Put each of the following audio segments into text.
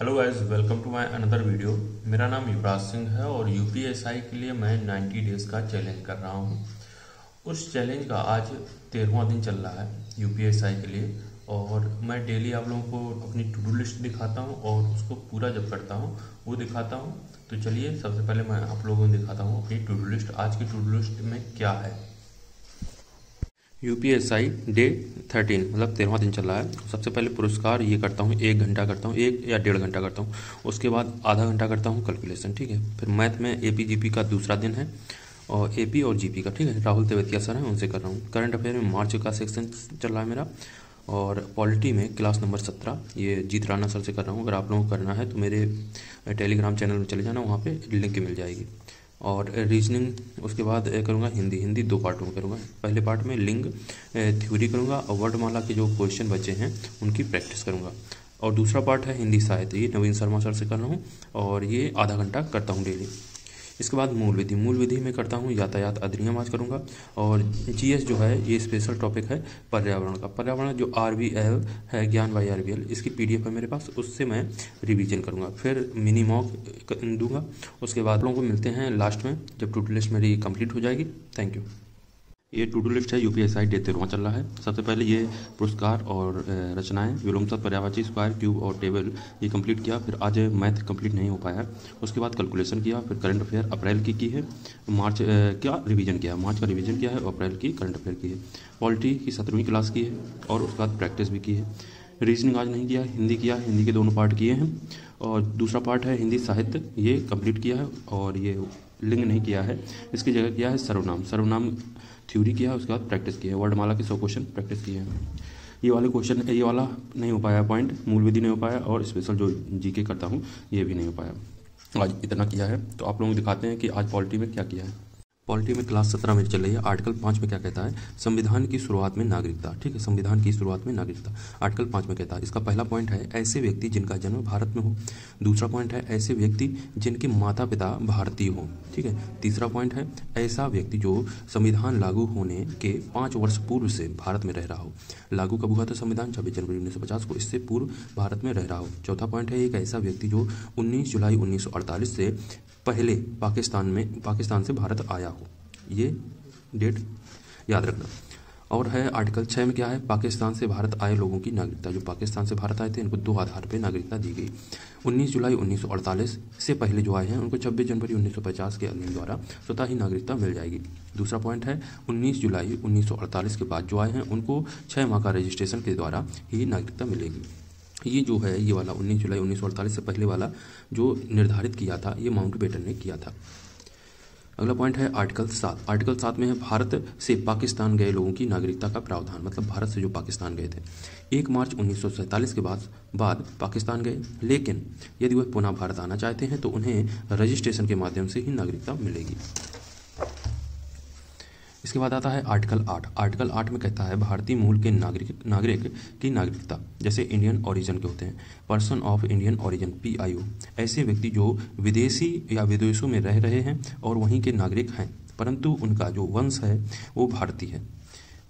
Hello guys, welcome to my another video. मेरा नाम युवराज सिंह है और यूपीएसआई के लिए मैं 90 डेज का चैलेंज कर रहा हूँ। उस चैलेंज का आज 13वां दिन चल रहा है यूपीएसआई के लिए। और मैं डेली आप लोगों को अपनी टू डू लिस्ट दिखाता हूँ और उसको पूरा जब करता हूँ वो दिखाता हूँ। तो चलिए सबसे पहले मैं आप लोगों को दिखाता हूँ अपनी टू डू लिस्ट। आज की टू डू लिस्ट में क्या है। यूपीएसआई डे 13 मतलब 13वां दिन चल रहा है। सबसे पहले पुरस्कार ये करता हूँ, 1 घंटा करता हूँ, 1 या 1.5 घंटा करता हूँ। उसके बाद आधा घंटा करता हूँ कैलकुलेशन, ठीक है। फिर मैथ में एपी जीपी का दूसरा दिन है और एपी और जीपी का, ठीक है। राहुल तेवतिया सर हैं, उनसे कर रहा हूँ। करंट अफेयर में मार्च का सेक्शन चल रहा है मेरा। और पॉलिटी में क्लास नंबर 17 ये जीत राणा सर से कर रहा हूँ। अगर आप लोगों को करना है तो मेरे टेलीग्राम चैनल में चले जाना, वहाँ पे लिंक मिल जाएगी। और रीजनिंग उसके बाद करूँगा हिंदी 2 पार्टों में करूँगा। पहले पार्ट में लिंग थ्योरी करूँगा और वर्णमाला के जो क्वेश्चन बचे हैं उनकी प्रैक्टिस करूँगा। और दूसरा पार्ट है हिंदी साहित्य, ये नवीन शर्मा सर से कर रहा हूँ और ये आधा घंटा करता हूँ डेली। इसके बाद मूल विधि में करता हूँ यातायात अधिनियम आज करूँगा। और जीएस जो है ये स्पेशल टॉपिक है पर्यावरण का। पर्यावरण जो आरबीएल है, ज्ञान बाई आरबीएल, इसकी पीडीएफ है मेरे पास, उससे मैं रिवीजन करूँगा। फिर मिनी मॉक दूंगा। उसके बाद लोगों को मिलते हैं लास्ट में जब टू डू लिस्ट मेरी कंप्लीट हो जाएगी। Thank you. ये टू डू लिस्ट है यूपीएसआई डे 13वां चल रहा है। सबसे पहले ये पुरस्कार और रचनाएं, विलोमसत, पर्यायवाची, स्क्वायर, क्यूब और टेबल ये कंप्लीट किया। फिर आज मैथ कंप्लीट नहीं हो पाया। उसके बाद कैलकुलेशन किया। फिर करंट अफेयर अप्रैल की है, मार्च क्या रिवीजन किया, मार्च का रिवीजन किया है और अप्रैल की करंट अफेयर की है। पॉलिटी की 17वीं क्लास की है और उसके बाद प्रैक्टिस भी की है। रीजनिंग आज नहीं किया, हिंदी किया, हिंदी के दोनों पार्ट किए हैं। और दूसरा पार्ट है हिंदी साहित्य, ये कंप्लीट किया है। और ये लिंग नहीं किया है, इसकी जगह किया है सर्वनाम थ्योरी किया है। उसके बाद प्रैक्टिस की है, वर्णमाला के 100 क्वेश्चन प्रैक्टिस किए हैं। ये वाले क्वेश्चन, ये वाला नहीं हो पाया पॉइंट, मूल विधि नहीं हो पाया और स्पेशल जो जीके करता हूँ ये भी नहीं हो पाया। आज इतना किया है। तो आप लोगों को दिखाते हैं कि आज पॉलिटी में क्या किया है। पॉलिटी में क्लास 17 में चल रही है। आर्टिकल 5 में क्या कहता है, संविधान की शुरुआत में नागरिकता, ठीक है। संविधान की शुरुआत में नागरिकता आर्टिकल 5 में कहता है। इसका पहला पॉइंट है ऐसे व्यक्ति जिनका जन्म भारत में हो। दूसरा पॉइंट है ऐसे व्यक्ति जिनके माता पिता भारतीय हो, ठीक है। तीसरा पॉइंट है ऐसा व्यक्ति जो संविधान लागू होने के 5 वर्ष पूर्व से भारत में रह रहा हो। लागू कब हुआ था संविधान, 26 जनवरी 1950 को, इससे पूर्व भारत में रह रहा हो। चौथा पॉइंट है एक ऐसा व्यक्ति जो 19 जुलाई 1948 से पहले पाकिस्तान से भारत आया हो। ये डेट याद रखना। और है आर्टिकल 6 में क्या है, पाकिस्तान से भारत आए लोगों की नागरिकता। जो पाकिस्तान से भारत आए थे इनको 2 आधार पर नागरिकता दी गई। 19 जुलाई 1948 से पहले जो आए हैं उनको 26 जनवरी 1950 के अधिनियम द्वारा स्वतः ही नागरिकता मिल जाएगी। दूसरा पॉइंट है 19 जुलाई 1948 के बाद जो आए हैं उनको 6 माह का रजिस्ट्रेशन के द्वारा ही नागरिकता मिलेगी। ये जो है ये वाला 19 जुलाई 1948 से पहले वाला जो निर्धारित किया था ये माउंटबेटन ने किया था। अगला पॉइंट है आर्टिकल 7। आर्टिकल 7 में है भारत से पाकिस्तान गए लोगों की नागरिकता का प्रावधान, मतलब भारत से जो पाकिस्तान गए थे 1 मार्च 1947 के बाद पाकिस्तान गए, लेकिन यदि वह पुनः भारत आना चाहते हैं तो उन्हें रजिस्ट्रेशन के माध्यम से ही नागरिकता मिलेगी। इसके बाद आता है आर्टिकल 8। आर्टिकल 8 में कहता है भारतीय मूल के नागरिक की नागरिकता, जैसे इंडियन ओरिजिन के होते हैं, person of Indian origin PIO, ऐसे व्यक्ति जो विदेशी या विदेशों में रह रहे हैं और वहीं के नागरिक हैं परंतु उनका जो वंश है वो भारतीय है।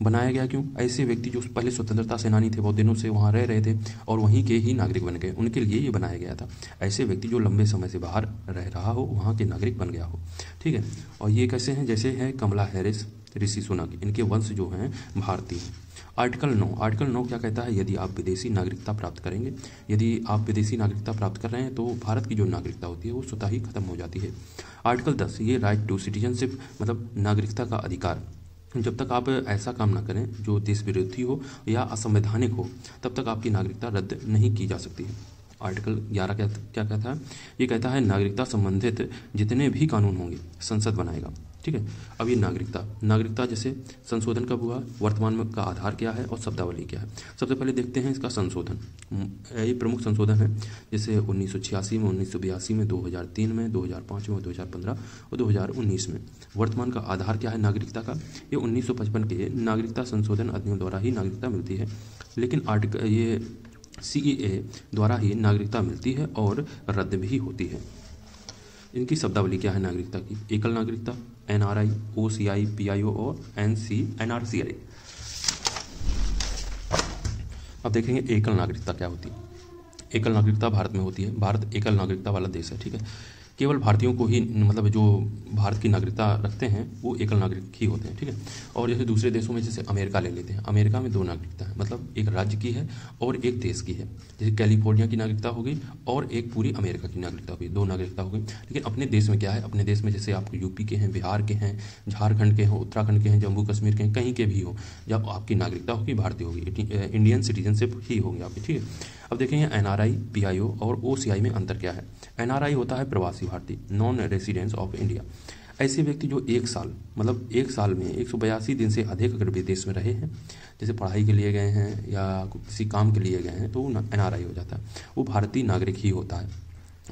बनाया गया क्यों, ऐसे व्यक्ति जो पहले स्वतंत्रता सेनानी थे, बहुत दिनों से वहाँ रह रहे थे और वहीं के ही नागरिक बन गए, उनके लिए ये बनाया गया था। ऐसे व्यक्ति जो लंबे समय से बाहर रह रहा हो, वहाँ के नागरिक बन गया हो, ठीक है। और ये कैसे हैं, जैसे है कमला हैरिस, ऋषि सुनक, इनके वंश जो हैं भारतीय हैं। आर्टिकल 9 क्या कहता है, यदि आप विदेशी नागरिकता प्राप्त करेंगे, यदि आप विदेशी नागरिकता प्राप्त कर रहे हैं तो भारत की जो नागरिकता होती है वो स्वतः ही खत्म हो जाती है। आर्टिकल 10 ये राइट टू सिटीजनशिप, मतलब नागरिकता का अधिकार। जब तक आप ऐसा काम ना करें जो देश विरोधी हो या असंवैधानिक हो तब तक आपकी नागरिकता रद्द नहीं की जा सकती है। आर्टिकल 11 क्या कहता है, ये कहता है नागरिकता संबंधित जितने भी कानून होंगे संसद बनाएगा, ठीक है। अब ये नागरिकता जैसे संशोधन कब हुआ, वर्तमान में का आधार क्या है और शब्दावली क्या है। सबसे पहले देखते हैं इसका संशोधन। ये प्रमुख संशोधन है, जैसे 1986 में, 1982 में, 2003 में, 2005 में, 2015 और 2019 में। वर्तमान का आधार क्या है नागरिकता का, ये 1955 के नागरिकता संशोधन अधिनियम द्वारा ही नागरिकता मिलती है। लेकिन आर्टिकल ये CAA द्वारा ही नागरिकता मिलती है और रद्द भी होती है। इनकी शब्दावली क्या है नागरिकता की, एकल नागरिकता, NRI, OCI, PIO और NRCI। अब देखेंगे एकल नागरिकता क्या होती है। एकल नागरिकता भारत में होती है। भारत एकल नागरिकता वाला देश है, ठीक है। केवल भारतीयों को ही मतलब जो भारत की नागरिकता रखते हैं वो एकल नागरिक ही होते हैं, ठीक है। और जैसे दूसरे देशों में जैसे अमेरिका ले लेते हैं, अमेरिका में दो नागरिकता है, मतलब एक राज्य की है और एक देश की है। जैसे कैलिफोर्निया की नागरिकता हो गई और एक पूरी अमेरिका की नागरिकता हो गई, दो नागरिकता हो गई। लेकिन अपने देश में क्या है, अपने देश में जैसे आप यूपी के हैं, बिहार के हैं, झारखंड के हैं, उत्तराखंड के हैं, जम्मू कश्मीर के हैं, कहीं के भी हो, जब आपकी नागरिकता होगी भारतीय होगी, इंडियन सिटीजनशिप ही होगी आपकी, ठीक है। अब देखेंगे एनआरआई, पीआईओ और ओसीआई में अंतर क्या है। एनआरआई होता है प्रवासी भारतीय, नॉन रेसिडेंट्स ऑफ इंडिया। ऐसे व्यक्ति जो एक साल मतलब एक साल में 182 दिन से अधिक अगर विदेश में रहे हैं, जैसे पढ़ाई के लिए गए हैं या किसी काम के लिए गए हैं, तो वो एनआरआई हो जाता है, वो भारतीय नागरिक ही होता है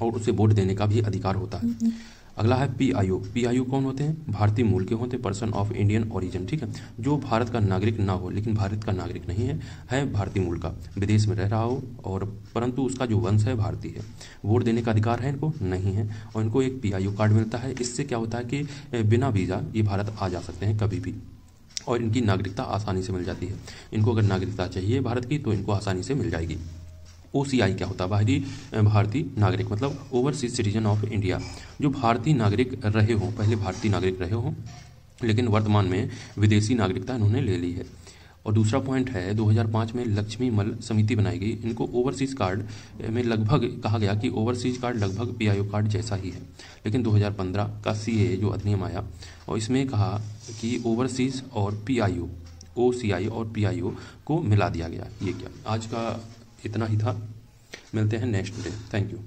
और उसे वोट देने का भी अधिकार होता है। अगला है पीआईओ। पीआईओ कौन होते हैं, भारतीय मूल के होते हैं, पर्सन ऑफ इंडियन ओरिजिन, ठीक है। जो भारत का नागरिक ना हो लेकिन भारत का नागरिक नहीं है भारतीय मूल का, विदेश में रह रहा हो और परंतु उसका जो वंश है भारतीय है। वोट देने का अधिकार है इनको नहीं है और इनको एक पीआईओ कार्ड मिलता है। इससे क्या होता है कि बिना वीज़ा ये भारत आ जा सकते हैं कभी भी और इनकी नागरिकता आसानी से मिल जाती है। इनको अगर नागरिकता चाहिए भारत की तो इनको आसानी से मिल जाएगी। ओसीआई क्या होता है, बाहरी भारतीय नागरिक, मतलब ओवरसीज सिटीजन ऑफ इंडिया। जो भारतीय नागरिक रहे हों, पहले भारतीय नागरिक रहे हों लेकिन वर्तमान में विदेशी नागरिकता इन्होंने ले ली है। और दूसरा पॉइंट है 2005 में लक्ष्मी मल समिति बनाई गई। इनको ओवरसीज कार्ड में लगभग कहा गया कि ओवरसीज कार्ड लगभग पीआईओ कार्ड जैसा ही है। लेकिन 2015 का सीए जो अधिनियम आया और इसमें कहा कि ओवरसीज और पीआईओ, ओसीआई और पीआईओ को मिला दिया गया। ये क्या, आज का इतना ही था। मिलते हैं नेक्स्ट डे। Thank you.